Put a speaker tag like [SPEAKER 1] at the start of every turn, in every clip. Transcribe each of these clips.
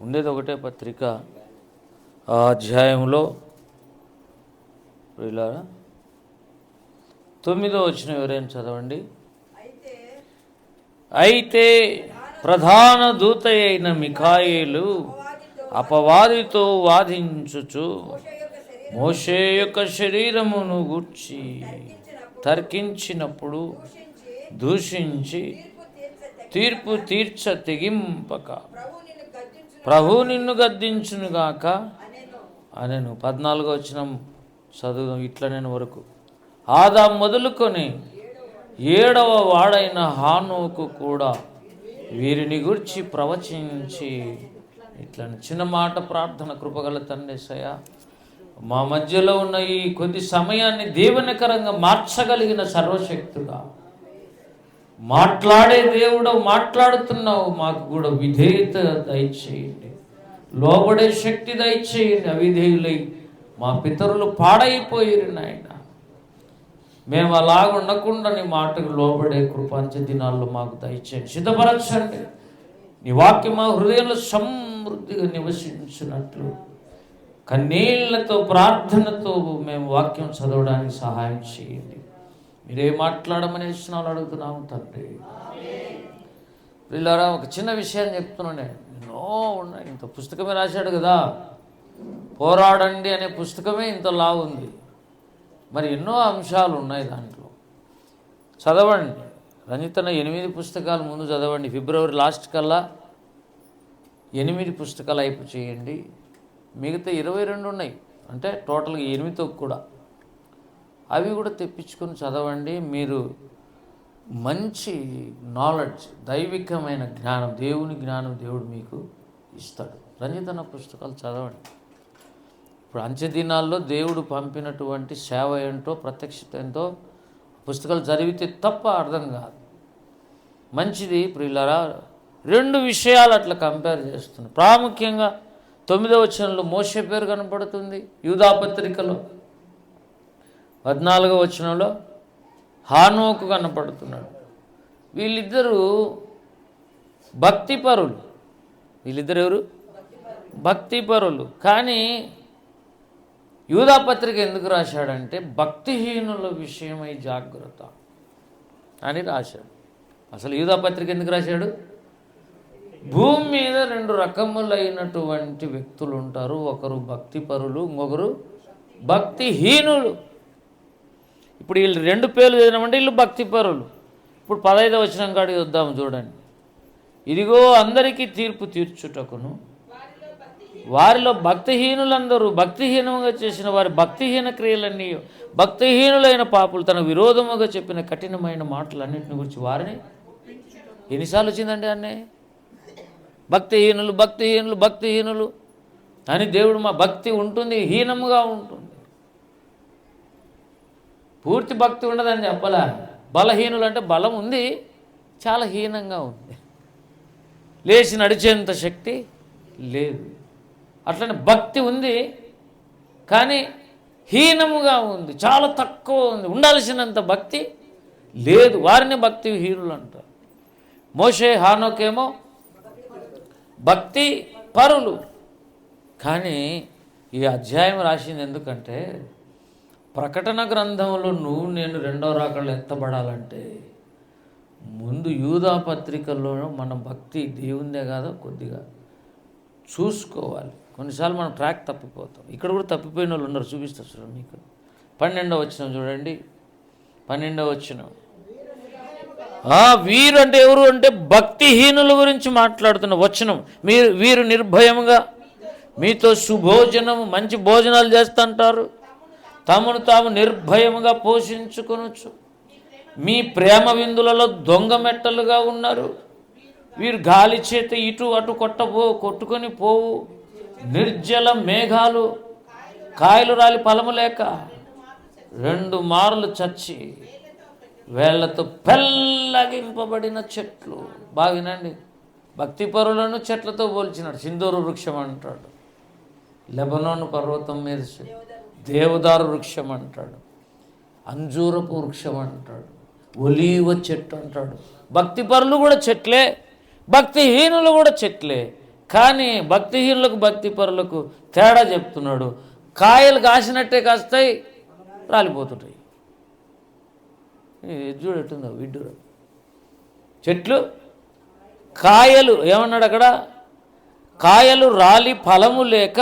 [SPEAKER 1] ఉండేది ఒకటే పత్రిక. ఆ అధ్యాయంలో ప్రియులారా 9వ వచనం ఎవరైనా చదవండి. అయితే ప్రధాన దూత అయిన మిఖాయేలు అపవాదితో వాదించుచు మోషే యొక్క శరీరమును గూర్చి తర్కించినప్పుడు దూషించి తీర్పు తీర్చ తెగింపక ప్రభు నిన్ను గద్దించునుగాక అనెను. 14వ వచనం చదువు ఇట్లా నేను వరకు. ఆదాము మొదలుకొని 7వ వాడైన హానోకు కూడా వీరిని గురించి ప్రవచించి ఇట్లా చిన్న మాట ప్రార్థన. కృపగల తండ్రి యేసయ్య, మా మధ్యలో ఉన్న ఈ కొద్ది సమయాన్ని దీవెనకరంగా మార్చగలిగిన సర్వశక్తుడా, మాట్లాడే దేవుడు మాట్లాడుతున్నావు, మాకు కూడా విధేయత దయచేయండి, లోబడే శక్తి దయచేయండి. అవిధేయులై మా పితరులు పాడైపోయారు నాయన, మేము అలాగ ఉండకుండా నీ మాటకు లోబడే కృపాంచ దినాల్లో మాకు దయచేయండి, సిద్ధపరచండి. నీ వాక్యం మా హృదయంలో సమృద్ధిగా నివసించినట్లు కన్నీళ్లతో ప్రార్థనతో మేము వాక్యం చదవడానికి సహాయం చేయండి. మీరే మాట్లాడమని ఇచ్చినాలు అడుగుతున్నాము తండ్రి. పిల్లరా, ఒక చిన్న విషయాన్ని చెప్తున్నానే, ఎన్నో ఉన్నాయి. ఇంత పుస్తకమే రాశాడు కదా, పోరాడండి అనే పుస్తకమే ఇంతలా ఉంది. మరి ఎన్నో అంశాలు ఉన్నాయి దాంట్లో. చదవండి. రంజితన 8 పుస్తకాలు ముందు చదవండి. ఫిబ్రవరి లాస్ట్ కల్లా 8 పుస్తకాలు అయిపో చేయండి. మిగతా 22 ఉన్నాయి, అంటే టోటల్గా 8తో కూడా. అవి కూడా తెప్పించుకొని చదవండి. మీరు మంచి నాలెడ్జ్, దైవికమైన జ్ఞానం, దేవుని జ్ఞానం దేవుడు మీకు ఇస్తాడు. రంజితన పుస్తకాలు చదవండి. ఇప్పుడు అంచె దినాల్లో దేవుడు పంపినటువంటి సేవ ఏంటో, ప్రత్యక్షత ఏంటో పుస్తకాలు చదివితే తప్ప అర్థం కాదు. మంచిది ప్రియులారా. 2 విషయాలు అట్లా కంపేర్ చేస్తున్నాయి. ప్రాముఖ్యంగా 9వ వచనంలో మోషే పేరు కనపడుతుంది. యూదాపత్రికలో 14వ వచనంలో హానోకు కనపడుతున్నాడు. వీళ్ళిద్దరూ భక్తిపరులు. వీళ్ళిద్దరు ఎవరు? భక్తిపరులు. కానీ యూదాపత్రిక ఎందుకు రాశాడంటే భక్తిహీనుల విషయమై జాగ్రత్త అని రాశాడు. అసలు యూదాపత్రిక ఎందుకు రాశాడు? భూమి మీద 2 రకములైనటువంటి వ్యక్తులు ఉంటారు. ఒకరు భక్తిపరులు, ఇంకొకరు భక్తిహీనులు. ఇప్పుడు వీళ్ళు 2 పేర్లు చదివినామంటే వీళ్ళు భక్తిపరులు. ఇప్పుడు 15వ వచనం కాడికి వద్దాము చూడండి. ఇదిగో అందరికీ తీర్పు తీర్చుటకును వారిలో భక్తిహీనులందరూ భక్తిహీనంగా చేసిన వారి భక్తిహీన క్రియలన్నీ, భక్తిహీనులైన పాపులు తన విరోధముగా చెప్పిన కఠినమైన మాటలన్నింటిని గురించి వారిని ఎన్నిసార్లు వచ్చిందండి అన్నే? భక్తిహీనులు భక్తిహీనులు భక్తిహీనులు అని దేవుడు. మా భక్తి ఉంటుంది, హీనముగా ఉంటుంది. పూర్తి భక్తి ఉండదని చెప్పలా. బలహీనులు అంటే బలం ఉంది, చాలా హీనంగా ఉంది, లేచి నడిచేంత శక్తి లేదు. అట్లనే భక్తి ఉంది కానీ హీనముగా ఉంది, చాలా తక్కువ ఉంది, ఉండాల్సినంత భక్తి లేదు. వారిని భక్తిహీనులు అంటారు. మోషే హానోకేమో భక్తి పరులు. కానీ ఈ అధ్యాయం రాసింది ఎందుకంటే ప్రకటన గ్రంథంలో నువ్వు నేను 2వ రాకడలో ఎత్తబడాలంటే ముందు యూదా పత్రికల్లో మన భక్తి దేవుందే కాదో కొద్దిగా చూసుకోవాలి. కొన్నిసార్లు మనం ట్రాక్ తప్పిపోతాం. ఇక్కడ కూడా తప్పిపోయిన వాళ్ళు ఉన్నారు, చూపిస్తా చూడండి మీకు. 12వ వచనం చూడండి. 12వ వచనం, వీరు అంటే ఎవరు అంటే భక్తిహీనుల గురించి మాట్లాడుతున్న వచనం. వీరు నిర్భయముగా మీతో సుభోజనము, మంచి భోజనాలు చేస్తుంటారు, తమను తాము నిర్భయముగా పోషించుకొనొచ్చు, మీ ప్రేమ విందులలో దొంగ మెట్టలుగా ఉన్నారు. వీరు గాలి చేత ఇటు అటు కొట్టుకొని పోవు నిర్జల మేఘాలు, కాయలు రాలి ఫలము లేక 2 మార్లు చచ్చి వేళ్లతో పెళ్ళగింపబడిన చెట్లు. బాగినండి, భక్తిపరులను చెట్లతో పోల్చినాడు. సింధూరు వృక్షం అంటాడు, లెబనోను పర్వతం మీద దేవదారు వృక్షం అంటాడు, అంజూరపు వృక్షం అంటాడు, ఒలీవ చెట్టు అంటాడు. భక్తిపరులు కూడా చెట్లే, భక్తిహీనులు కూడా చెట్లే. కానీ భక్తిహీనులకు భక్తిపరులకు తేడా చెప్తున్నాడు. కాయలు కాసినట్టే కాస్తాయి, రాలిపోతుంటాయి. చూడట్టుందో విడ్డూరం. చెట్లు కాయలు ఏమన్నాడు అక్కడ, కాయలు రాలి ఫలము లేక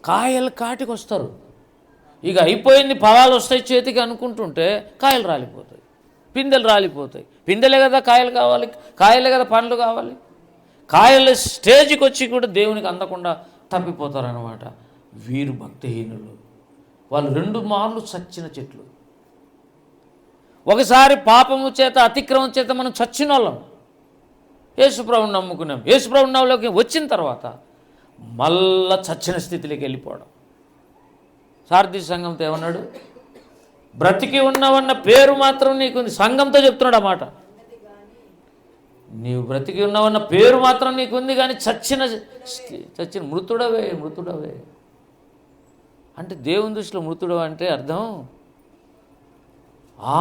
[SPEAKER 1] కాయలు కాటికి వస్తారు. ఇక అయిపోయింది, ఫలాలు వస్తాయి చేతికి అనుకుంటుంటే కాయలు రాలిపోతాయి, పిందెలు రాలిపోతాయి. పిందెలే కదా కాయలు కావాలి, కాయలే కదా పండ్లు కావాలి. కాయల స్టేజ్కి వచ్చి కూడా దేవునికి అందకుండా తప్పిపోతారనమాట. వీరు భక్తిహీనులు. వాళ్ళు 2 మార్లు చచ్చిన చెట్లు. ఒకసారి పాపము చేత అతిక్రమం చేత మనం చచ్చిన వాళ్ళం, యేసుప్రభుని నమ్ముకున్నాం. యేసుప్రభుని నమ్మలోకి వచ్చిన తర్వాత మళ్ళా చచ్చిన స్థితిలోకి వెళ్ళిపోవడం. సారథి సంఘంతో ఏమన్నాడు, బ్రతికి ఉన్నవన్న పేరు మాత్రం నీకుంది. సంఘంతో చెప్తున్నాడు అన్నమాట. నీవు బ్రతికి ఉన్నావన్న పేరు మాత్రం నీకుంది, కానీ చచ్చిన మృతుడవే. అంటే దేవుని దృష్టిలో మృతుడు అంటే అర్థం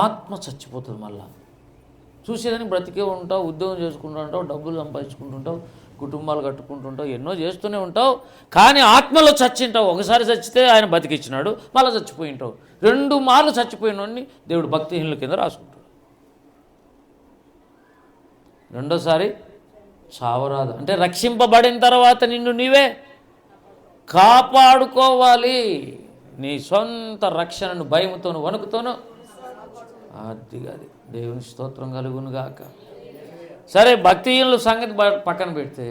[SPEAKER 1] ఆత్మ చచ్చిపోతుంది. మళ్ళా చూసేదానికి బ్రతికే ఉంటావు, ఉద్యోగం చేసుకుంటూ ఉంటావు, డబ్బులు సంపాదించుకుంటుంటావు, కుటుంబాలు కట్టుకుంటుంటావు, ఎన్నో చేస్తూనే ఉంటావు, కానీ ఆత్మలో చచ్చింటావు. ఒకసారి చచ్చితే ఆయన బతికిచ్చినాడు, మళ్ళీ చచ్చిపోయి ఉంటావు. 2 మార్లు చచ్చిపోయినోడిని దేవుడు భక్తిహీనుల కింద రాసుకుంటాడు. రెండోసారి చావరాదు. అంటే రక్షింపబడిన తర్వాత నిన్ను నీవే కాపాడుకోవాలి. నీ సొంత రక్షణను భయముతోను వణుకుతోను అది దేవుని స్తోత్రం కలుగును గాక. సరే, భక్తిహీనుల సంగతి పక్కన పెడితే,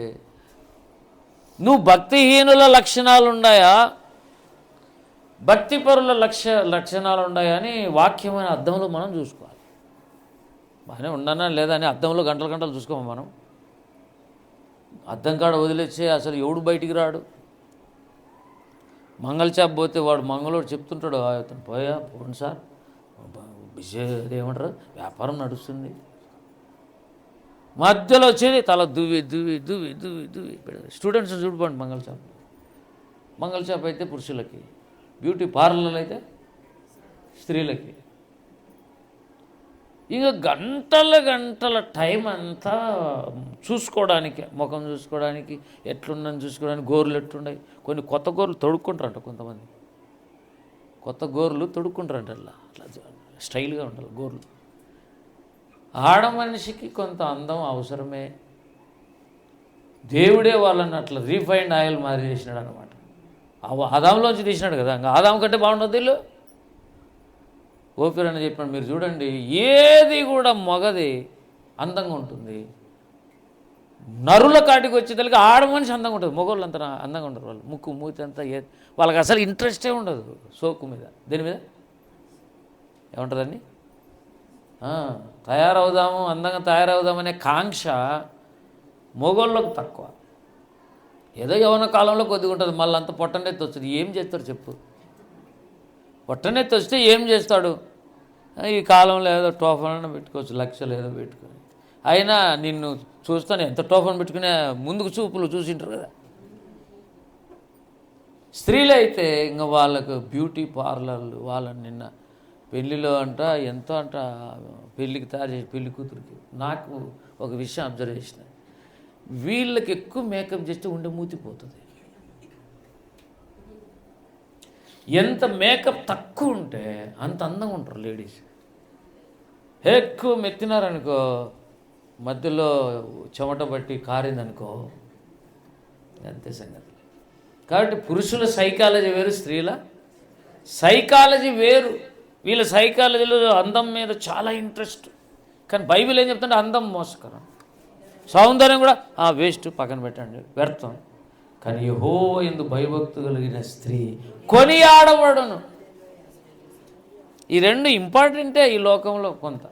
[SPEAKER 1] నువ్వు భక్తిహీనుల లక్షణాలు ఉన్నాయా, భక్తిపరుల లక్షణాలు ఉన్నాయా అని వాక్యమైన అర్థంలో మనం చూసుకోవాలి. బాగానే ఉన్నానా లేదా అని అద్దంలో గంటలు చూసుకోము మనం. అద్దం కాడ వదిలేస్తే అసలు ఎవడు బయటికి రాడు. మంగళ చాప్ పోతే వాడు మంగళోడు చెప్తుంటాడు, అతను పోండి సార్, బిజీ ఏమంటారు, వ్యాపారం నడుస్తుంది. మధ్యలో వచ్చేది తల దువ్వి స్టూడెంట్స్ చూడుకోండి. మంగళ చాప్ అయితే పురుషులకి, బ్యూటీ పార్లర్లు అయితే స్త్రీలకి. ఇక గంటల టైం అంతా చూసుకోవడానికి, ముఖం చూసుకోవడానికి, ఎట్లుందని చూసుకోవడానికి, గోర్లు ఎట్లున్నాయి. కొన్ని కొత్త గోర్లు తొడుక్కుంటారంట, కొంతమంది కొత్త గోర్లు తొడుక్కుంటారంట. అట్లా స్టైల్గా ఉండాలి గోర్లు. ఆడ మనిషికి కొంత అందం అవసరమే. దేవుడే వాళ్ళని అట్లా రీఫైండ్ ఆయిల్ మారి చేసినాడు అనమాట. ఆదాంలోంచి తీసినాడు కదా, ఇంకా ఆదాం కంటే బాగుంటుంది ఇల్లు. ఓపిరని చెప్పినాడు. మీరు చూడండి, ఏది కూడా మగది అందంగా ఉంటుంది. నరుల కాటికి వచ్చేదానికి ఆడ మనిషి అందంగా ఉంటుంది, మగవాళ్ళు అంత అందంగా ఉండరు. వాళ్ళు ముక్కు మూతి అంతా వాళ్ళకి అసలు ఇంట్రెస్టే ఉండదు సోకు మీద. దేని మీద ఏముంటుందండి, తయారవుదాము, అందంగా తయారవుదామనే కాంక్ష మగవాళ్ళకు తక్కువ. ఏదో యవ్వన కాలంలో కొద్దిగా ఉంటుంది, మళ్ళీ అంత పొట్టనెత్తి వస్తుంది. ఏం చేస్తాడు చెప్పు? పొట్టనెత్తి వస్తే ఏం చేస్తాడు? ఈ కాలంలో ఏదో టోఫన్ పెట్టుకోవచ్చు, లక్షలు ఏదో పెట్టుకొని. అయినా నిన్ను చూస్తాను ఎంత టోఫన్ పెట్టుకునే ముందుకు చూపులు చూసింటారు కదా. స్త్రీలు అయితే ఇంకా వాళ్ళకు బ్యూటీ పార్లర్లు. వాళ్ళని నిన్న పెళ్ళిలో ఎంతో పెళ్ళికి తయారు చేసి పెళ్లి కూతురికి. నాకు ఒక విషయం అబ్జర్వ్ చేసిన, వీళ్ళకి ఎక్కువ మేకప్ చేస్తే ఉండే మూతిపోతుంది. ఎంత మేకప్ తక్కువ ఉంటే అంత అందంగా ఉంటారు లేడీస్. ఎక్కువ మెత్తినారనుకో, మధ్యలో చెమట బట్టి కారిందనుకో, అంతే సంగతి. కాబట్టి పురుషుల సైకాలజీ వేరు, స్త్రీల సైకాలజీ వేరు. వీళ్ళ సైకాలజీలో అందం మీద చాలా ఇంట్రెస్ట్. కానీ బైబిల్ ఏం చెప్తుంటే అందం మోసకరం, సౌందర్యం కూడా వేస్ట్, పక్కన పెట్టండి, వ్యర్థం. కానీ యెహోవా యందు భయభక్తి కలిగిన స్త్రీ కొనియాడబడును. ఈ 2 ఇంపార్టెంటే ఈ లోకంలో. కొంత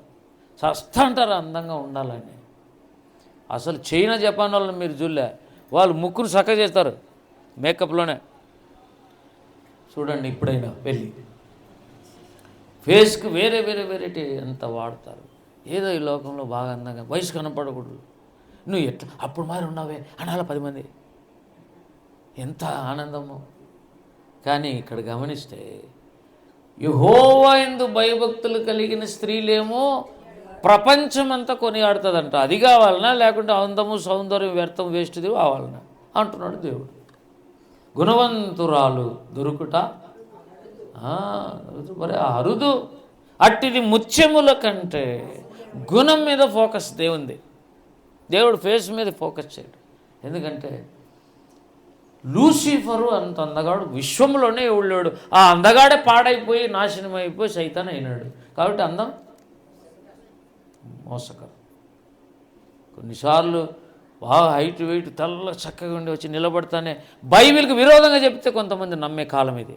[SPEAKER 1] చస్తా అంటారు అందంగా ఉండాలని. అసలు చైనా జపాన్ వాళ్ళని మీరు చూడలే, వాళ్ళు ముక్కును చక్కగా చేస్తారు మేకప్లోనే. చూడండి, ఇప్పుడైనా వెళ్ళి ఫేస్కి వేరే వెరైటీ ఎంత వాడతారు. ఏదో ఈ లోకంలో బాగా అందంగా, వయసు కనపడకూడదు. నువ్వు ఎట్లా అప్పుడు మారి ఉన్నావే అనాల 10 మంది, ఎంత ఆనందమో. కానీ ఇక్కడ గమనిస్తే యెహోవా యందు భయభక్తులు కలిగిన స్త్రీలేమో ప్రపంచమంతా కొనియాడుతుందంట. అది కావాలన్నా, లేకుంటే అందము సౌందర్యం వ్యర్థం వేస్ట్ది కావాలన్నా అంటున్నాడు దేవుడు. గుణవంతురాలు దొరుకుట మరి అరుదు, అట్టిది ముత్యముల కంటే. గుణం మీద ఫోకస్ దేవుంది. దేవుడు ఫేస్ మీద ఫోకస్ చేయడు. ఎందుకంటే లూసిఫరు అంత అందగాడు విశ్వంలోనే ఎవడు. ఆ అందగాడే పాడైపోయి నాశనం అయిపోయి సైతాన్ అయినాడు. కాబట్టి అందం మోసకరం. కొన్నిసార్లు బాగా హైట్ వెయిట్ తెల్ల చక్కగా ఉండి వచ్చి నిలబడతానే బైబిల్కి విరోధంగా చెప్తే కొంతమంది నమ్మే కాలం ఇది.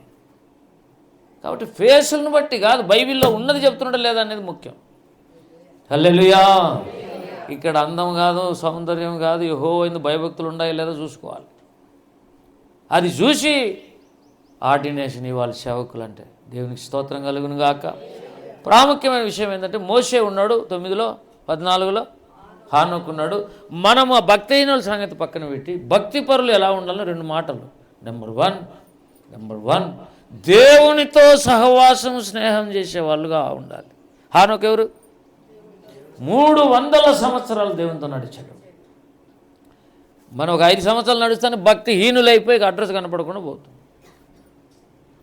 [SPEAKER 1] కాబట్టి ఫేసులను బట్టి కాదు, బైబిల్లో ఉన్నది చెప్తున్నాడు లేదా అనేది ముఖ్యం. హల్లెలూయా. ఇక్కడ అందం కాదు, సౌందర్యం కాదు, యెహోవా భయభక్తులు ఉన్నాయో లేదో చూసుకోవాలి. అది చూసి ఆర్డినేషన్ ఇవ్వాలి సేవకులు. అంటే దేవునికి స్తోత్రం కలుగును గాక. ప్రాముఖ్యమైన విషయం ఏంటంటే మోషే ఉన్నాడు 9లో 14లో, హానోకు ఉన్నాడు. మనము ఆ భక్తిహీనుల సంగతి పక్కన పెట్టి భక్తి పరులు ఎలా ఉండాలో 2 మాటలు. నెంబర్ వన్ దేవునితో సహవాసం స్నేహం చేసే వాళ్ళుగా ఉండాలి. హానోకు ఎవరు? 300 సంవత్సరాలు దేవునితో నడిచాడు. మనం ఒక 5 సంవత్సరాలు నడుస్తానే భక్తిహీనులైపోయి అడ్రస్ కనపడకుండా పోతుంది.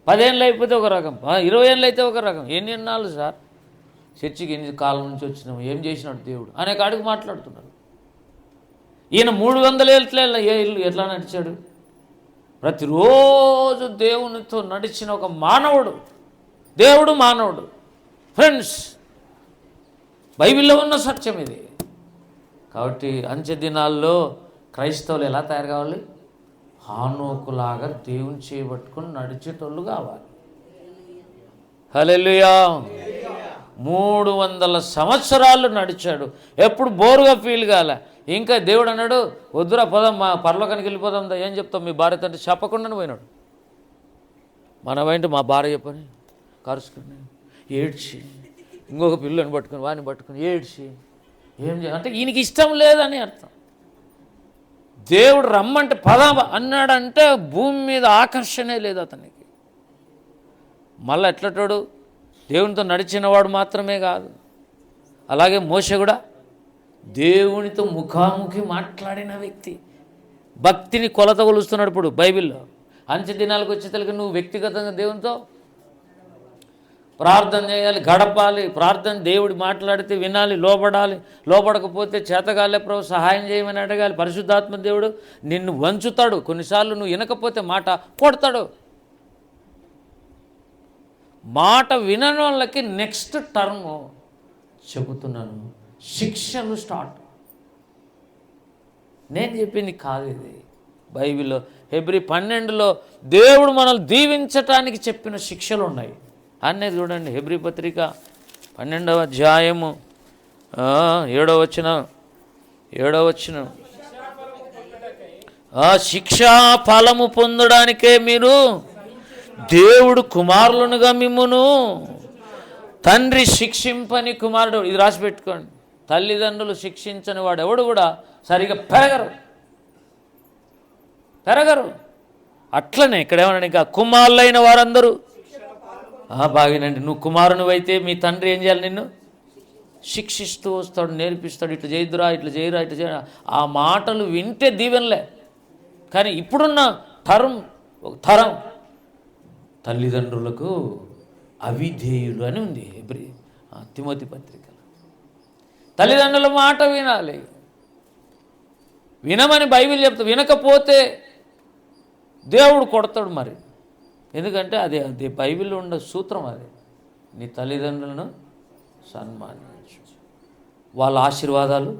[SPEAKER 1] 10 ఏళ్ళు అయిపోతే ఒక రకం, 20 ఏళ్ళు అయితే ఒక రకం. ఎన్ని ఎన్నాళ్ళు సార్ చర్చికి ఎన్ని కాలం నుంచి వచ్చినాము, ఏం చేసినాడు దేవుడు అనే కాడికి మాట్లాడుతున్నారు. ఈయన 300 ఏళ్ళు ఎట్లా నడిచాడు? ప్రతిరోజు దేవునితో నడిచిన ఒక మానవుడు. దేవుడు మానవుడు. ఫ్రెండ్స్, బైబిల్లో ఉన్న సత్యం ఇది. కాబట్టి అంచె దినాల్లో క్రైస్తవులు ఎలా తయారు కావాలి? హానోకులాగా దేవుని చేయబట్టుకొని నడిచేటోళ్ళు కావాలి. హల్లెలూయా. 300 సంవత్సరాలు నడిచాడు. ఎప్పుడు బోరుగా ఫీల్ కాలే. ఇంకా దేవుడు అన్నాడు, వద్దురా పోదాం, మా పరలోకానికి వెళ్ళిపోదాం. ఏం చెప్తాం మీ భార్య తండ్రి? చెప్పకుండానే పోయినాడు. మనమేంటి మా భార్య చెప్పని కరుచుకుని ఏడ్చి, ఇంకొక పిల్లని పట్టుకుని వాడిని పట్టుకుని ఏడ్చి ఏం అంటే ఈయనకి ఇష్టం లేదని అర్థం. దేవుడు రమ్మంటే పద అన్నాడంటే భూమి మీద ఆకర్షణే లేదు అతనికి. మళ్ళీ ఎట్లటాడు? దేవునితో నడిచినవాడు మాత్రమే కాదు, అలాగే మోషే కూడా దేవునితో ముఖాముఖి మాట్లాడిన వ్యక్తి. భక్తిని కొలత కొలుస్తున్నాడు ఇప్పుడు బైబిల్లో. అంచె దినాలకు వచ్చేసరికి నువ్వు వ్యక్తిగతంగా దేవునితో ప్రార్థన చేయాలి, గడపాలి. ప్రార్థన దేవుడు మాట్లాడితే వినాలి, లోబడాలి. లోబడకపోతే చేతగాలే ప్రభు సహాయం చేయమని అడగాలి. పరిశుద్ధాత్మ దేవుడు నిన్ను వంచుతాడు. కొన్నిసార్లు నువ్వు వినకపోతే మాట కొడతాడు. మాట వినని వాళ్ళకి నెక్స్ట్ టర్మ్ చెబుతున్నాను, శిక్షలు స్టార్ట్. నేను చెప్పింది కాదు ఇది. బైబిల్లో హెబ్రీ 12లో దేవుడు మనల్ని దీవించటానికి చెప్పిన శిక్షలు ఉన్నాయి. అన్నీ చూడండి. హెబ్రీ పత్రిక 12వ అధ్యాయము 7వ వచనం. శిక్షా ఫలము పొందడానికే మీరు దేవుడు కుమారులనుగా మిమ్మును తండ్రి శిక్షింపని కుమారుడు. ఇది రాసి పెట్టుకోండి. తల్లిదండ్రులు శిక్షించని వాడు ఎవడు కూడా సరిగా పెరగరు. అట్లనే ఇక్కడ ఏమన్నా, ఇంకా కుమారులైన వారందరూ బాగినండి. నువ్వు కుమారుని అయితే మీ తండ్రి ఏం చేయాలి? నిన్ను శిక్షిస్తూ వస్తాడు, నేర్పిస్తాడు. ఇట్లా చేయదురా, ఇట్లా చేయరా, ఇట్లా చేయరా. ఆ మాటలు వింటే దీవెనలే. కానీ ఇప్పుడున్న తరం తల్లిదండ్రులకు అవిధేయులు అని ఉంది. తిమోతి పత్రికలో తల్లిదండ్రుల మాట వినాలి. వినమని బైబిల్ చెప్తా. వినకపోతే దేవుడు కొడతాడు. మరి ఎందుకంటే అదే బైబిల్లో ఉన్న సూత్రం. అది నీ తల్లిదండ్రులను సన్మానించు, వాళ్ళ ఆశీర్వాదాలు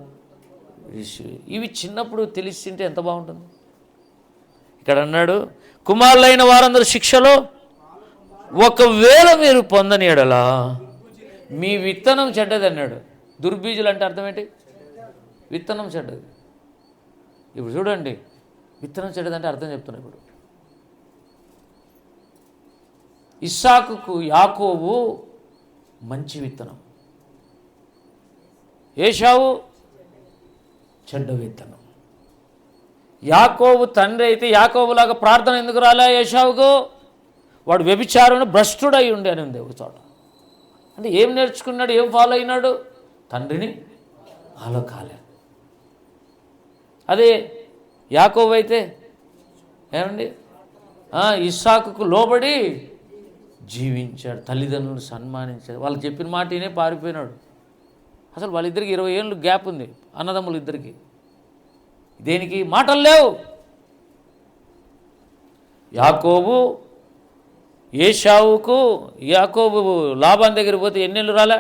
[SPEAKER 1] ఇవి చిన్నప్పుడు తెలిసింటే ఎంత బాగుంటుంది. ఇక్కడ అన్నాడు, కుమారులైన వారందరూ శిక్షలో ఒకవేళ మీరు పొందని ఎడలా మీ విత్తనం చెడ్డది అన్నాడు. దుర్బీజులు అంటే అర్థం ఏంటి? విత్తనం చెడ్డది. ఇప్పుడు చూడండి, విత్తనం చెడ్డది అంటే అర్థం చెప్తున్నా. ఇప్పుడు ఇస్సాకుకు యాకోబు మంచి విత్తనం, ఏశావు చెడ్డ విత్తనం. యాకోబు తండ్రి అయితే యాకోబులాగా ప్రార్థన ఎందుకు రాలే ఏశావుకు? వాడు వ్యభిచారం భ్రష్టుడై ఉండి అని ఉంది ఒక చోట. అంటే ఏం నేర్చుకున్నాడు, ఏం ఫాలో అయినాడు? తండ్రిని ఫాలో కాలేదు. అదే యాకోబు అయితే ఏమండి ఇస్సాకుకు లోబడి జీవించాడు, తల్లిదండ్రులను సన్మానించాడు. వాళ్ళు చెప్పిన మాట ఈయనే పారిపోయినాడు. అసలు వాళ్ళిద్దరికి 20 ఏళ్ళు గ్యాప్ ఉంది, అన్నదమ్ములు ఇద్దరికి. దేనికి మాటలు లేవు. యాకోబు ఏశావుకు, యాకోబు లాబాన్ దగ్గర పోతే ఎన్నేళ్ళు రాలే?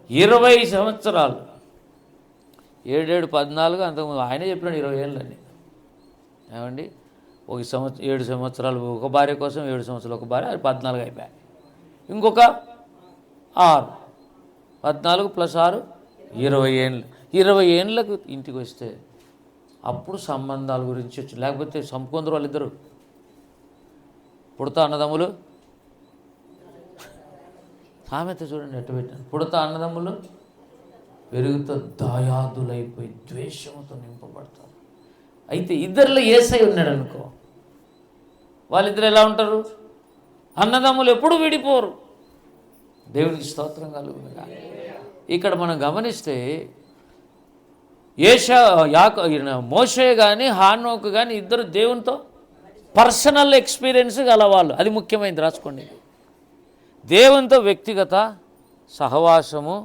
[SPEAKER 1] 20 సంవత్సరాలు. 7, 14 అంతకుముందు ఆయనే చెప్పినాడు 20 ఏళ్ళని. ఏమండి 7 సంవత్సరాలు ఒక భార్య కోసం, 7 సంవత్సరాలు ఒక భార్య, అది 14 అయిపోయాయి. ఇంకొక 6, 14 + 6 20 ఏళ్ళు. 20 ఏళ్ళకు ఇంటికి వస్తే అప్పుడు సంబంధాల గురించి వచ్చి, లేకపోతే సంపుకుందరు వాళ్ళిద్దరు. పుడతా అన్నదమ్ములు, సామెత చూడండి ఎట్టు పెట్టాను. పుడతా అన్నదమ్ములు పెరుగుతో దాయాదులైపోయి ద్వేషంతో నింపబడతారు. అయితే ఇద్దరిలో యేసయ్య ఉన్నాడు అనుకో, వాళ్ళిద్దరు ఎలా ఉంటారు? అన్నదమ్ములు ఎప్పుడు విడిపోరు. దేవునికి స్తోత్రం కలుగునుగా. ఇక్కడ మనం గమనిస్తే మోషే కానీ హానోకు కానీ ఇద్దరు దేవునితో పర్సనల్ ఎక్స్పీరియన్స్ గలవాళ్ళు. అది ముఖ్యమైనది, రాసుకోండి. దేవునితో వ్యక్తిగత సహవాసము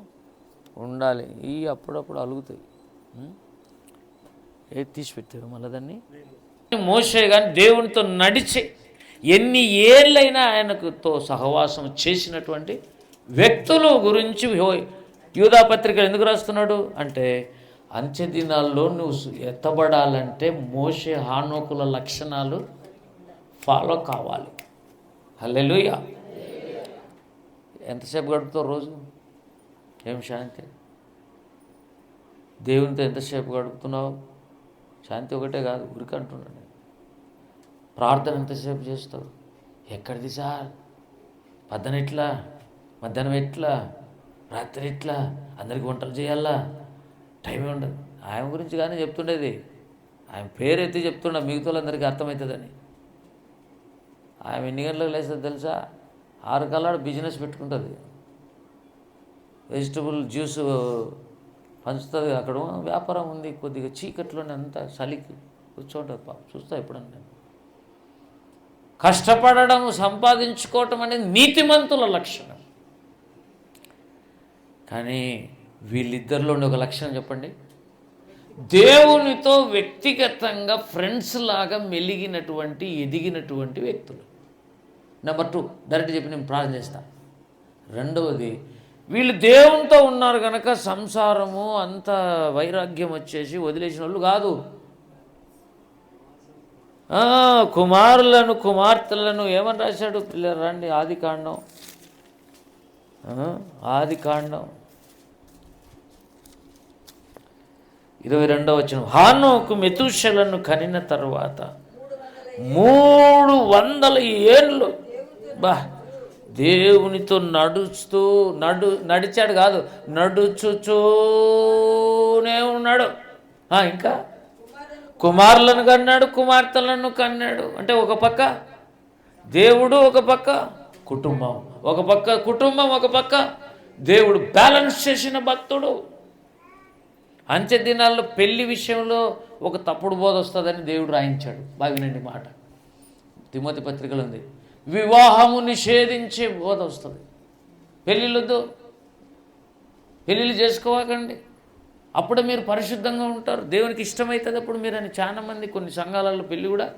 [SPEAKER 1] ఉండాలి. ఈ అప్పుడప్పుడు అలుగుతాయి. ఏది తీసిపెట్టారు మళ్ళీ దాన్ని. మోషే కానీ దేవునితో నడిచి ఎన్ని ఏళ్ళైనా ఆయనకుతో సహవాసం చేసినటువంటి వ్యక్తుల గురించి యూదా పత్రికలు ఎందుకు రాస్తున్నాడు అంటే, అంత్య దినాల్లో నువ్వు ఎత్తబడాలంటే మోషే హానోకుల లక్షణాలు ఫాలో కావాలి. హల్లెలూయా. ఎంతసేపు గడుపుతావు రోజు? ఏం శాంతి? దేవునితో ఎంతసేపు గడుపుతున్నావు? శాంతి ఒకటే కాదు, ఊరికి అంటున్నాను నేను. ప్రార్థన ఎంతసేపు చేస్తావు? ఎక్కడిది సార్? పొద్దున ఎట్లా, మధ్యాహ్నం ఎట్లా, రాత్రి ఎట్లా, అందరికి వంటలు చేయాలా, టైం ఉండదు. ఆయన గురించి కానీ చెప్తుండేది, ఆయన పేరు ఎత్తి చెప్తుండ, మిగతా వాళ్ళందరికీ అర్థమవుతుందని. ఆమె ఎన్ని గంటలకు లేస్తుంది తెలుసా? 6 కల్లా బిజినెస్ పెట్టుకుంటుంది, వెజిటబుల్ జ్యూస్ పంచుతుంది. అక్కడ వ్యాపారం ఉంది. కొద్దిగా చీకట్లోనే అంతా చలికి కూర్చోంటుంది. పాపం చూస్తా ఎప్పుడన్నా నేను. కష్టపడడం, సంపాదించుకోవటం అనేది నీతిమంతుల లక్షణం. కానీ వీళ్ళిద్దరిలో ఉండే ఒక లక్షణం చెప్పండి, దేవునితో వ్యక్తిగతంగా ఫ్రెండ్స్ లాగా మెలిగినటువంటి, ఎదిగినటువంటి వ్యక్తులు. నెంబర్ 2 డైరెక్ట్ చెప్పి నేను ప్రార్థన చేస్తాను. రెండవది, వీళ్ళు దేవునితో ఉన్నారు కనుక సంసారము అంత వైరాగ్యం వచ్చేసి వదిలేసిన వాళ్ళు కాదు. కుమారులను కుమార్తెలను ఏమని రాశాడు? పిల్లలు రండి, ఆదికాండం 22వ వచనం. హానోకు మెతూషెలను కనిన తరువాత 300 ఏళ్ళు దేవునితో నడిచాడు కాదు, నడుచుచూనే ఉన్నాడు. ఇంకా కుమారులను కన్నాడు, కుమార్తెలను కన్నాడు. అంటే ఒక పక్క దేవుడు, ఒక పక్క కుటుంబం, ఒక పక్క కుటుంబం, ఒక పక్క దేవుడు. బ్యాలెన్స్ చేసిన భక్తుడు. అంత్య దినాల్లో పెళ్లి విషయంలో ఒక తప్పుడు బోధ వస్తుందని దేవుడు రాయించాడు. బాగినండి మాట, తిమోతి పత్రికలు ఉంది. వివాహము నిషేధించే బోధ వస్తుంది. పెళ్ళిళ్ళొద్దు, పెళ్ళిళ్ళు చేసుకోవాకండి, అప్పుడే మీరు పరిశుద్ధంగా ఉంటారు, దేవునికి ఇష్టమవుతుంది అప్పుడు మీరు అని. చాలా మంది కొన్ని సంఘాలలో పెళ్ళి కూడా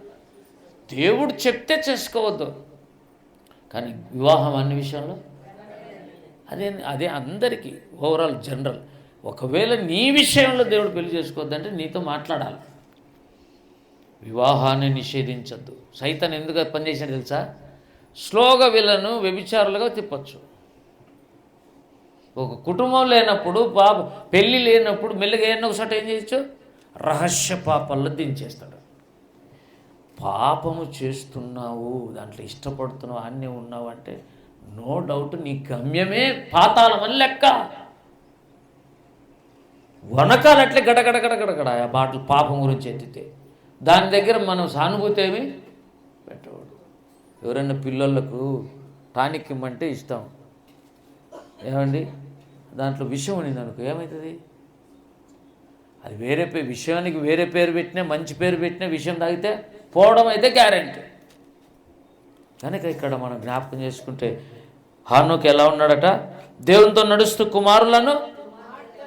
[SPEAKER 1] దేవుడు చెప్తే చేసుకోవద్దు, కానీ వివాహం అన్ని విషయంలో అదే అందరికీ ఓవరాల్ జనరల్. ఒకవేళ నీ విషయంలో దేవుడు పెళ్లి చేసుకోవద్దంటే నీతో మాట్లాడాలి. వివాహాన్ని నిషేధించద్దు. సైతాన్ ఎందుకు పనిచేసాడు తెలుసా? స్లోగా వీళ్ళను వ్యభిచారులుగా తిప్పచ్చు. ఒక కుటుంబం లేనప్పుడు, పెళ్ళి లేనప్పుడు మెల్లగా ఒకసారి ఏం చేయొచ్చు? రహస్య పాపాల్లో దించేస్తాడు. పాపము చేస్తున్నావు, దాంట్లో ఇష్టపడుతున్నావు, అన్నీ ఉన్నావు అంటే నో డౌట్ నీ గమ్యమే పాతాళం అని లెక్క. వనకాలట్లే గడగడగడగడగడ ఆ బాటలు పాపం గురించి ఎత్తితే దాని దగ్గర మనం సానుభూతి ఏమి పెట్టవాడు. ఎవరైనా పిల్లలకు టానిక్ ఇమ్మంటే ఇస్తాం, ఏమండి దాంట్లో విషం ఉన్నది అనుకో, ఏమవుతుంది? అది వేరే విషయానికి వేరే పేరు పెట్టినా, మంచి పేరు పెట్టినా విషయం తాగితే పోవడం అయితే గ్యారెంటీ. కనుక ఇక్కడ మనం జ్ఞాపకం చేసుకుంటే హానోకు ఎలా ఉన్నాడట? దేవునితో నడుస్తూ కుమారులను,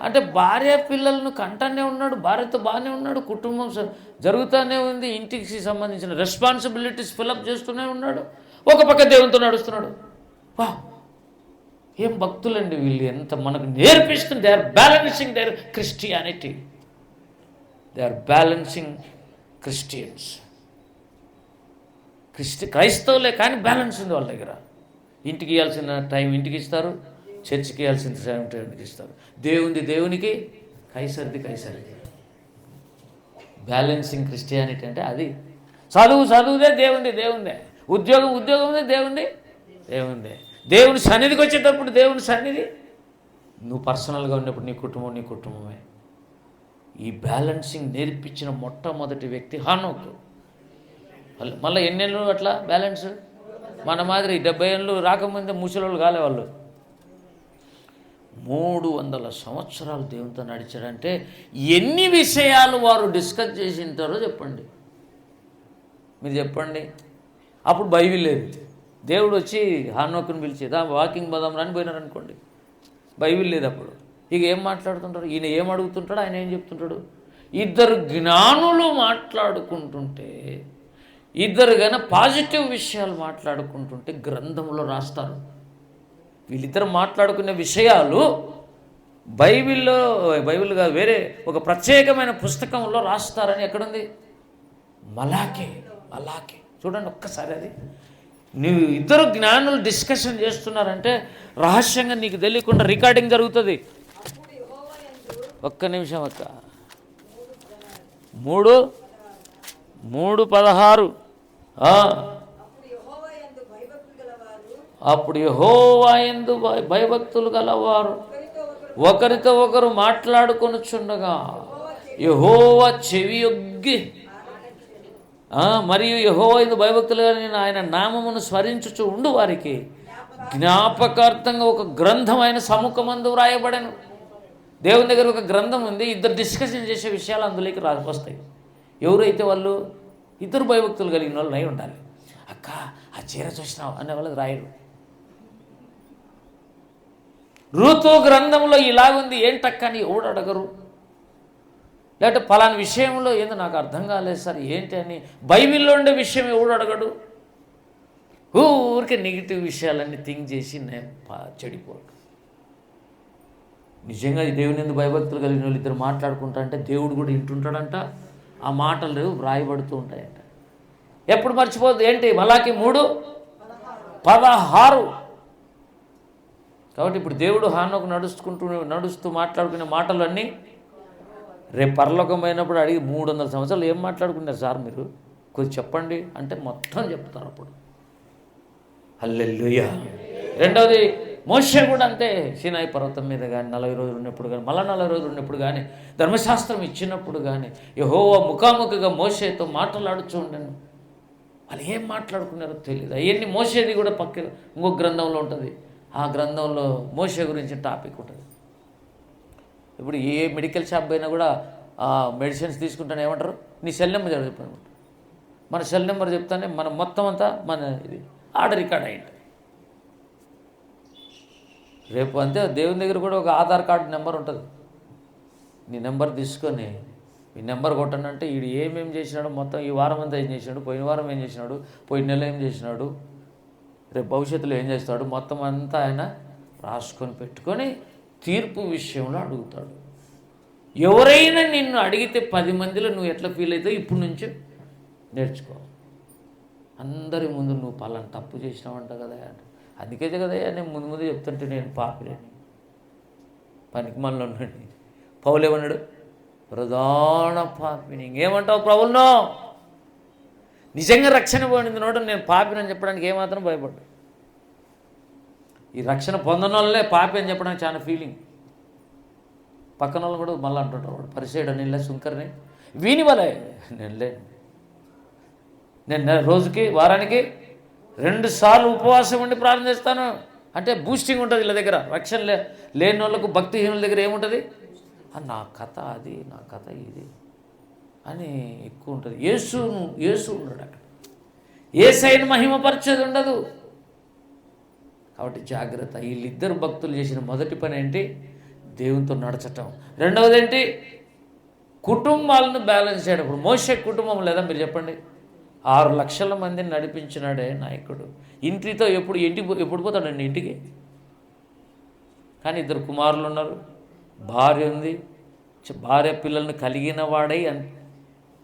[SPEAKER 1] అంటే భార్య పిల్లలను కంటానే ఉన్నాడు, భార్యతో బాగానే ఉన్నాడు, కుటుంబం జరుగుతూనే ఉంది, ఇంటికి సంబంధించిన రెస్పాన్సిబిలిటీస్ ఫిలప్ చేస్తూనే ఉన్నాడు, ఒక పక్క దేవునితో నడుస్తున్నాడు. వా, ఏం భక్తులండి వీళ్ళు! ఎంత మనకు నేర్పిస్తుంది. They are balancing their Christianity. They are balancing Christians. క్రైస్తవులే కానీ బ్యాలెన్స్ ఉంది వాళ్ళ దగ్గర. ఇంటికి ఇవ్వాల్సిన టైం ఇంటికి ఇస్తారు, చర్చికి ఇవ్వాల్సిన టైం టైంకి ఇస్తారు. దేవునికి, కైసరిది కైసరికి. బ్యాలెన్సింగ్ క్రిస్టియానిటీ అంటే అది. చదువుదే దేవుందే, ఉద్యోగందే దేవుందే. దేవుని సన్నిధికి వచ్చేటప్పుడు దేవుని సన్నిధి, నువ్వు పర్సనల్గా ఉన్నప్పుడు నీ కుటుంబమే. ఈ బ్యాలెన్సింగ్ నేర్పించిన మొట్టమొదటి వ్యక్తి హానోకు. మళ్ళీ ఎన్నేళ్ళు అట్లా బ్యాలెన్స్? మన మాదిరి 70 ఏళ్ళు రాకముందే ముసలోళ్ళు కాలే వాళ్ళు. 300 సంవత్సరాలు దేవునితో నడిచాడంటే ఎన్ని విషయాలు వారు డిస్కస్ చేసి ఉంటారో చెప్పండి. మీరు చెప్పండి. అప్పుడు బైబిల్ లేదు. దేవుడు వచ్చి హానోకుని పిలిచేదా వాకింగ్ బదాం రాని పోయినారు అనుకోండి, బైబిల్ లేదు అప్పుడు. ఇక ఏం మాట్లాడుతుంటారు? ఈయన ఏం అడుగుతుంటాడు, ఆయన ఏం చెప్తుంటాడు? ఇద్దరు జ్ఞానులు మాట్లాడుకుంటుంటే, ఇద్దరు కానీ పాజిటివ్ విషయాలు మాట్లాడుకుంటుంటే గ్రంథంలో రాస్తారు. వీళ్ళిద్దరు మాట్లాడుకునే విషయాలు బైబిల్ కాదు, వేరే ఒక ప్రత్యేకమైన పుస్తకంలో రాస్తారని ఎక్కడుంది? మలాకే. చూడండి ఒక్కసారి. అది నువ్వు ఇద్దరు జ్ఞానులు డిస్కషన్ చేస్తున్నారంటే రహస్యంగా నీకు తెలియకుండా రికార్డింగ్ జరుగుతుంది. ఒక్క నిమిషం అక్క. 3:16 అప్పుడు యెహోవా యందు భయభక్తులు గలవారు ఒకరితో ఒకరు మాట్లాడుకొనుచుండగా యెహోవా చెవియొగ్గి, మరియు యెహోవా యందు భయభక్తులు కలిగిన ఆయన నామమును స్మరించుచు ఉండు వారికి జ్ఞాపకార్థంగా ఒక గ్రంథం ఆయన సముఖమందు వ్రాయబడెను. దేవుని దగ్గర ఒక గ్రంథం ఉంది. ఇద్దరు డిస్కషన్ చేసే విషయాలు అందులోకి వస్తాయి. ఎవరైతే వాళ్ళు ఇద్దరు భయభక్తులు కలిగిన వాళ్ళు అయి ఉండాలి. అక్క ఆ చీర చూసినావు అనే వాళ్ళకి రాయరు. ఋతు గ్రంథంలో ఇలాగుంది ఏంటక్క అని ఎవడు అడగరు. లేకపోతే ఫలానా విషయంలో ఏందో నాకు అర్థం కాలేదు సార్ ఏంటి అని బైబిల్లో ఉండే విషయం ఎవడు అడగడు. ఊరికే నెగిటివ్ విషయాలన్నీ థింక్ చేసి నేను చెడిపోడు. నిజంగా దేవుని ఎందుకు భయభక్తులు కలిగిన వాళ్ళు ఇద్దరు మాట్లాడుకుంటా అంటే దేవుడు కూడా వింటుంటాడంట. ఆ మాటలు వ్రాయబడుతూ ఉంటాయంట. ఎప్పుడు మర్చిపోద్దు ఏంటి? మలాకి 3:16. కాబట్టి ఇప్పుడు దేవుడు హానోకు నడుస్తూ మాట్లాడుకునే మాటలన్నీ రేపు పరలోకం పోయినప్పుడు అడిగి 300 సంవత్సరాలు ఏం మాట్లాడుకున్నారు సార్ మీరు కొంచెం చెప్పండి అంటే మొత్తం చెప్తారు అప్పుడు. హల్లెలూయా. రెండవది మోషే కూడా అంతే. సీనాయి పర్వతం మీద కానీ 40 రోజులు ఉన్నప్పుడు కానీ, మళ్ళీ 40 రోజులు ఉన్నప్పుడు కానీ, ధర్మశాస్త్రం ఇచ్చినప్పుడు కానీ యెహోవా ముఖాముఖిగా మోషేతో మాట్లాడుతూ ఉండను. వాళ్ళు ఏం మాట్లాడుకున్నారో తెలియదు. అవన్నీ మోషేది కూడా పక్క ఇంకో గ్రంథంలో ఉంటుంది. ఆ గ్రంథంలో మోషే గురించి టాపిక్ ఉంటుంది. ఇప్పుడు ఏ మెడికల్ షాప్ అయినా కూడా మెడిసిన్స్ తీసుకుంటానే ఏమంటారు? నీ సెల్ నెంబర్ చెప్పాను. మన సెల్ నెంబర్ చెప్తానే మనం మొత్తం అంతా మన ఇది ఆర్డర్ రికార్డ్ అయ్యింది. రేపు అంతే దేవుని దగ్గర కూడా ఒక ఆధార్ కార్డు నెంబర్ ఉంటుంది. నీ నెంబర్ తీసుకొని ఈ నెంబర్ కొట్టండి అంటే వీడు ఏమేమి చేసినాడు మొత్తం ఈ వారం అంతా ఏం చేసినాడు, పోయిన వారం ఏం చేసినాడు, పోయిన నెల ఏం చేసినాడు, రేపు భవిష్యత్తులో ఏం చేస్తాడు మొత్తం అంతా ఆయన రాసుకొని పెట్టుకొని తీర్పు విషయంలో అడుగుతాడు. ఎవరైనా నిన్ను అడిగితే 10 మందిలో నువ్వు ఎట్లా ఫీల్ అవుతావు ఇప్పుడు నుంచి నేర్చుకో. అందరి ముందు నువ్వు పలానా తప్పు చేసినావంట కదా అంటే అందుకే కదయ్యా నేను ముందు చెప్తుంటే నేను పాపిలేని పనికి మనలో ఉన్నాడు. పౌలు ఏమన్నాడు? ప్రధాన పాపిని. ఇంకేమంటావు ప్రభువునో? నిజంగా రక్షణ పొందిన నోడు నేను పాపినని చెప్పడానికి ఏమాత్రం భయపడ్డా. ఈ రక్షణ పొందిన వాళ్ళే పాపి అని చెప్పడానికి చాలా ఫీలింగ్. పక్కన వాళ్ళు కూడా మళ్ళీ అంటుంటారు వాడు పరిసేయడం నేను శుంకర్ని వీని వలే నేను రోజుకి వారానికి 2 సార్లు ఉపవాసం ఉండి ప్రార్థన చేస్తాను అంటే బూస్టింగ్ ఉంటుంది వీళ్ళ దగ్గర. రక్షణ లేని వాళ్ళకు, భక్తిహీనుల దగ్గర ఏముంటుంది? నా కథ అది, నా కథ ఇది అని ఎక్కువ ఉంటుంది. యేసు ఉన్నాడు అక్కడ. యేసయ్యను మహిమపరిచేది ఉండదు. కాబట్టి జాగ్రత్త. వీళ్ళిద్దరు భక్తులు చేసిన మొదటి పని ఏంటి? దేవునితో నడచటం. రెండవది ఏంటి? కుటుంబాలను బ్యాలెన్స్ చేయడం. ఇప్పుడు మోషే కుటుంబం లేదా? మీరు చెప్పండి. 6 లక్షల మందిని నడిపించినాడే నాయకుడు. ఇంటితో ఎప్పుడు పోతాడండి ఇంటికి? కానీ 2 కుమారులు ఉన్నారు, భార్య ఉంది. భార్య పిల్లల్ని కలిగిన వాడై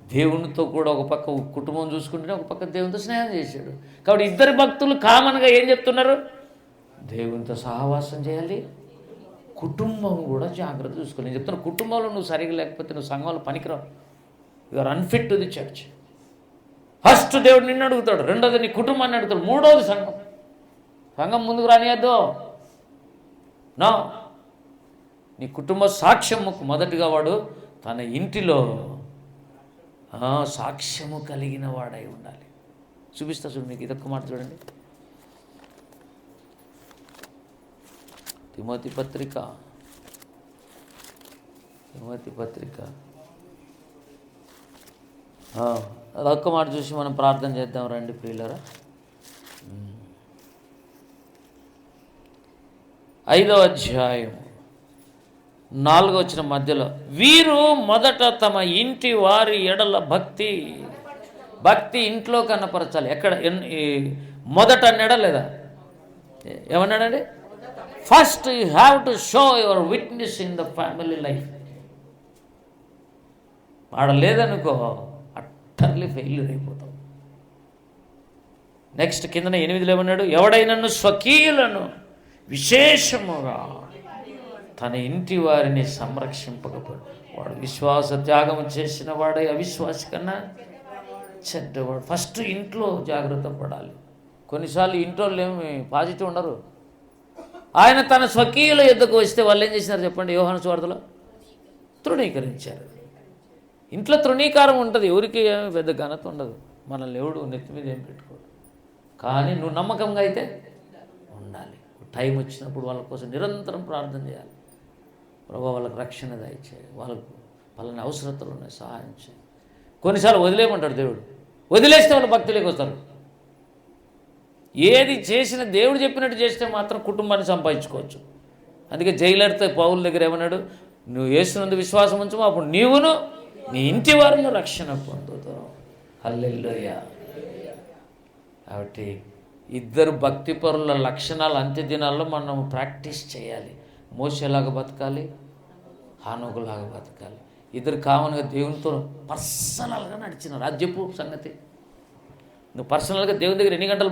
[SPEAKER 1] దేవునితో కూడా ఒక పక్క కుటుంబం చూసుకుంటూనే ఒక పక్క దేవునితో స్నేహం చేశాడు. కాబట్టి ఇద్దరు భక్తులు కామన్గా ఏం చెప్తున్నారు? దేవునితో సహవాసం చేయాలి, కుటుంబం కూడా జాగ్రత్త చూసుకోవాలి. నేను చెప్తున్నా, కుటుంబంలో నువ్వు సరిగా లేకపోతే నువ్వు సంఘంలో పనికిరావు. You are unfit to the church. First దేవుడు నిన్ను అడుగుతాడు, రెండోది నీ కుటుంబాన్ని అడుగుతాడు, మూడోది సంఘం ముందుకు రానియద్దు. నో, నీ కుటుంబ సాక్ష్యముకు మొదటిగా వాడు తన ఇంటిలో సాక్ష్యము కలిగిన వాడై ఉండాలి. చూపిస్తా చూడు మీకు ఇదొక్క మాట చూడండి. తిమోతి పత్రిక అదొక్క మాట చూసి మనం ప్రార్థన చేద్దాం రండి ప్రియులరా. 5వ అధ్యాయం 4వ వచనం మధ్యలో, వీరు మొదట తమ ఇంటి వారి ఎడల భక్తి ఇంట్లో కనపరచాలి. ఎక్కడ? మొదట అన్నాడా లేదా? ఏమన్నాడండి? First you have to show your witness in the family life. ఆడ లేదనుకో అట్టర్లీ ఫెయిల్యూర్ అయిపోతాం. నెక్స్ట్ కిందన 8లో ఏమన్నాడు? ఎవడైనను స్వకీయులను విశేషముగా తన ఇంటి వారిని సంరక్షింపకపోడు వాడు విశ్వాస త్యాగం చేసిన వాడే అవిశ్వాసి కన్నా చెడ్డవాడు. ఫస్ట్ ఇంట్లో జాగ్రత్త పడాలి. కొన్నిసార్లు ఇంట్లో ఏమి పాజిటివ్ ఉండరు. ఆయన తన స్వకీయుల యుద్ధకు వస్తే వాళ్ళు ఏం చేసినారు చెప్పండి? యోహాను సువార్తలో తృణీకరించారు. ఇంట్లో తృణీకారం ఉంటుంది, ఎవరికి ఏమి పెద్ద ఘనత ఉండదు. మనల్ని ఎవడు నెత్తి మీద ఏం పెట్టుకోడు. కానీ నువ్వు నమ్మకంగా అయితే ఉండాలి. టైం వచ్చినప్పుడు వాళ్ళ కోసం నిరంతరం ప్రార్థన చేయాలి. ప్రభు వాళ్ళకి రక్షణ దయచేయి, వాళ్ళకు పలానా అవసరతలు ఉన్నాయి, సహాయం చేయి. కొన్నిసార్లు వదిలేయమంటాడు దేవుడు. వదిలేస్తే వాళ్ళు భక్తులేకి వస్తారు. ఏది చేసినా దేవుడు చెప్పినట్టు చేస్తే మాత్రం కుటుంబాన్ని సంపాదించుకోవచ్చు. అందుకే జైలర్తో పౌలు దగ్గర ఏమన్నాడు? నువ్వు యేసునందు విశ్వాసం ఉంచము, అప్పుడు నీవును నీ ఇంటి వారిని రక్షణ పొందుతావు. హల్లెలూయా. కాబట్టి ఇద్దరు భక్తిపరుల లక్షణాలు అంత్య దినాల్లో మనం ప్రాక్టీస్ చేయాలి. మోషేలాగా బతకాలి, హానోకులాగా బతకాలి. ఇద్దరు కామన్గా దేవునితో పర్సనల్గా నడిచినారు. అది చెప్పు సంగతి. నువ్వు పర్సనల్గా దేవుని దగ్గర ఎన్ని గంటలు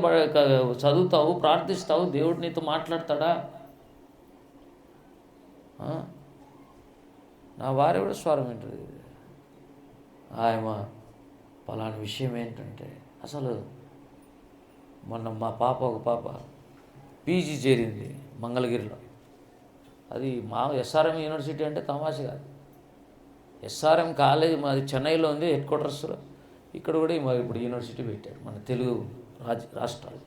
[SPEAKER 1] చదువుతావు, ప్రార్థిస్తావు? దేవుడు నీతో మాట్లాడతాడా? నా భార్య కూడా స్వరం ఏంటది? ఆయన పలానా విషయం ఏంటంటే, అసలు మొన్న ఒక పాప పీజీ చేరింది మంగళగిరిలో. అది మా ఎస్ఆర్ఎం యూనివర్సిటీ అంటే తమాషా కాదు. ఎస్ఆర్ఎం కాలేజ్ మాది చెన్నైలో ఉంది, హెడ్ క్వార్టర్స్లో. ఇక్కడ కూడా ఇప్పుడు యూనివర్సిటీ పెట్టారు మన తెలుగు రాష్ట్రాలు.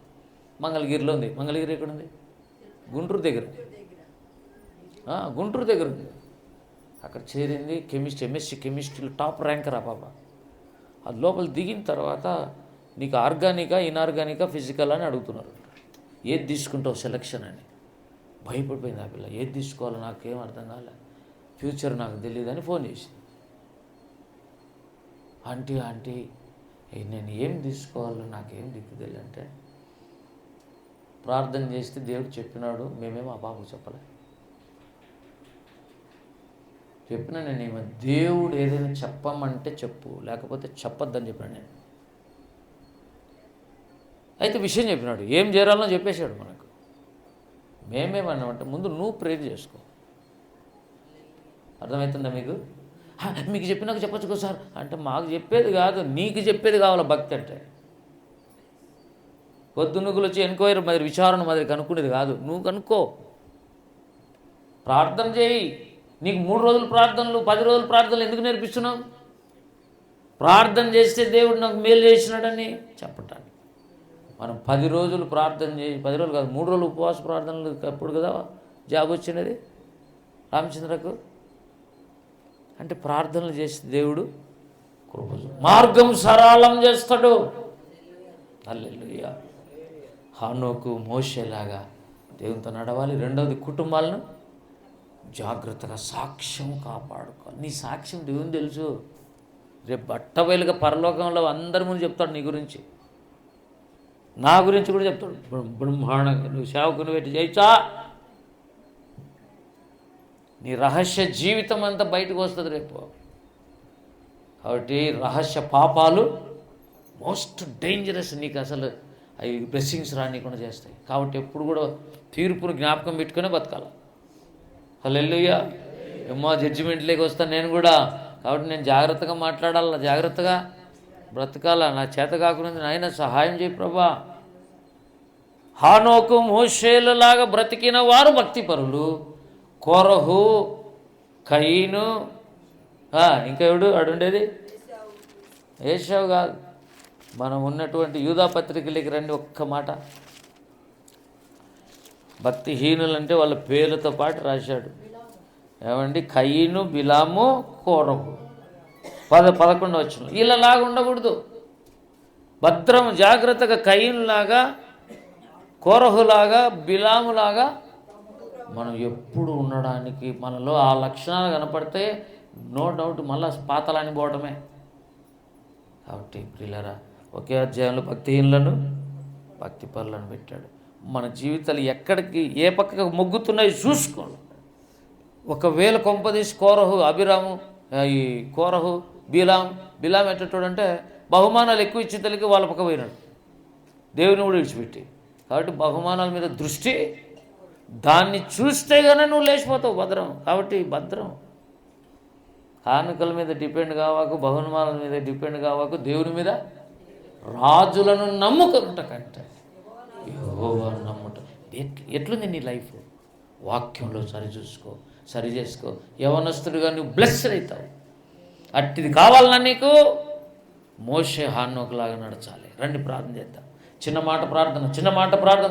[SPEAKER 1] మంగళగిరిలో ఉంది. మంగళగిరి ఎక్కడ ఉంది? గుంటూరు దగ్గర ఉంది. అక్కడ చేరింది. ఎంఎస్సీ కెమిస్ట్రీలో టాప్ ర్యాంకర్ ఆ పాప. అది లోపల దిగిన తర్వాత నీకు ఆర్గానికా, ఇన్ఆర్గానికా, ఫిజికల్ అని అడుగుతున్నారు. ఏది తీసుకుంటావు సెలక్షన్ అని. భయపడిపోయింది ఆ పిల్ల. ఏది తీసుకోవాలో నాకేం అర్థం కాలే, ఫ్యూచర్ నాకు తెలియదని ఫోన్ చేసింది. ఆంటీ నేను ఏం తీసుకోవాలో నాకేం దిక్కు తెలియంటే, ప్రార్థన చేస్తే దేవుడు చెప్పినాడు. మేమేమో ఆ పాపకు చెప్పలే. చెప్పినా నేను దేవుడు ఏదైనా చెప్పమంటే చెప్పు, లేకపోతే చెప్పొద్దని చెప్పాను నేను. అయితే విషయం చెప్పినాడు, ఏం చేయాలో చెప్పేశాడు మనకు. మేమేమన్నామంటే ముందు నువ్వు ప్రేర్ చేసుకో. అర్థమవుతుందా మీకు? మీకు చెప్పినాక చెప్పొచ్చుకో సార్ అంటే, మాకు చెప్పేది కాదు, నీకు చెప్పేది కావాలి భక్తి అంటే. పొద్దునుగులు వచ్చి ఎన్క్వైరీ మాదిరి, విచారణ మాదిరి కనుక్కునేది కాదు. నువ్వు కనుక్కో, ప్రార్థన చేయి. నీకు 3 రోజులు ప్రార్థనలు, 10 రోజులు ప్రార్థనలు ఎందుకు నేర్పిస్తున్నావు? ప్రార్థన చేస్తే దేవుడు నాకు మేలు చేసినాడని చెప్పటానికి. మనం 10 రోజులు ప్రార్థన చేసి 10 రోజులు కాదు 3 రోజులు ఉపవాస ప్రార్థనలు అప్పుడు కదా జాబ్ వచ్చినది రామచంద్రకు. అంటే ప్రార్థనలు చేసి దేవుడు మార్గం సరళం చేస్తాడు. హల్లెలూయా. హానోకు మోషేలాగా దేవునితో నడవాలి. రెండవది కుటుంబాలను జాగ్రత్తగా సాక్ష్యం కాపాడుకోవాలి. నీ సాక్ష్యం దేవుని తెలుసు. రేపు బట్టబయలుగా పరలోకంలో అందరి ముందు చెప్తాడు నీ గురించి, నా గురించి కూడా చెప్తాడు. బ్రహ్మాండంగా నువ్వు సేవకుని పెట్టి చేయించా, నీ రహస్య జీవితం అంతా బయటకు వస్తుంది రేపు. కాబట్టి రహస్య పాపాలు మోస్ట్ డేంజరస్. నీకు అసలు అవి బ్లెస్సింగ్స్ రానికుండా చేస్తాయి. కాబట్టి ఎప్పుడు కూడా తీర్పును జ్ఞాపకం పెట్టుకునే బతకాలి. హల్లెలూయా. ఏమో జడ్జిమెంట్లోకి వస్తాను నేను కూడా. కాబట్టి నేను జాగ్రత్తగా మాట్లాడాలా, జాగ్రత్తగా బ్రతకాలా. నా చేత కాకుండా నాయన సహాయం చేయి ప్రభా. హానోకు మోషేలలాగా బ్రతికిన వారు భక్తిపరులు. కోరహు, కయీను, ఇంకా ఎవడు అడుండేది? ఏశావు కాదు. మనం ఉన్నటువంటి యూదా పత్రికలకి రండి ఒక్క మాట. భక్తిహీనులు అంటే వాళ్ళ పేర్లతో పాటు రాశాడు. ఏమండి? కయీను, బిలాము, కోరహు. 11 వచ్చిన వీళ్ళలాగా ఉండకూడదు. భద్రం జాగ్రత్తగా కయీనులాగా, కోరహులాగా, బిలాములాగా మనం ఎప్పుడు ఉండడానికి మనలో ఆ లక్షణాలు కనపడితే నో డౌట్ మళ్ళీ పాతలాని పోవటమే. కాబట్టి ప్రియులారా, ఒకే అధ్యాయంలో భక్తిహీనులను భక్తిపరులను పెట్టాడు. మన జీవితాలు ఎక్కడికి ఏ పక్కకు మొగ్గుతున్నాయి చూసుకోండి. ఒకవేళ కొంపదీసి కోరహు, అభిరాము, ఈ కోరహు, బిలాం ఎట్టేటోడంటే బహుమానాలు ఎక్కువ ఇచ్చి తెలియక వాళ్ళ పక్క పోయినాడు, దేవుని కూడా విడిచిపెట్టి. కాబట్టి బహుమానాల మీద దృష్టి, దాన్ని చూస్తే కానీ నువ్వు లేచిపోతావు. భద్రం. కాబట్టి భద్రం. కానుకల మీద డిపెండ్ కావాకు, బహుమానాల మీద డిపెండ్ కావాకు, దేవుని మీద రాజులను నమ్ముకుంట కంటే యెహోవా నమ్ముట. ఎట్లుంది నీ లైఫ్? వాక్యంలో సరి చేసుకో. యవనస్తుడిగా నువ్వు బ్లెస్డ్ అవుతావు. అట్టిది కావాలన్నా నీకు మోషే హానోకులాగా నడచాలి. రండి ప్రార్థన చేద్దాం. చిన్న మాట ప్రార్థన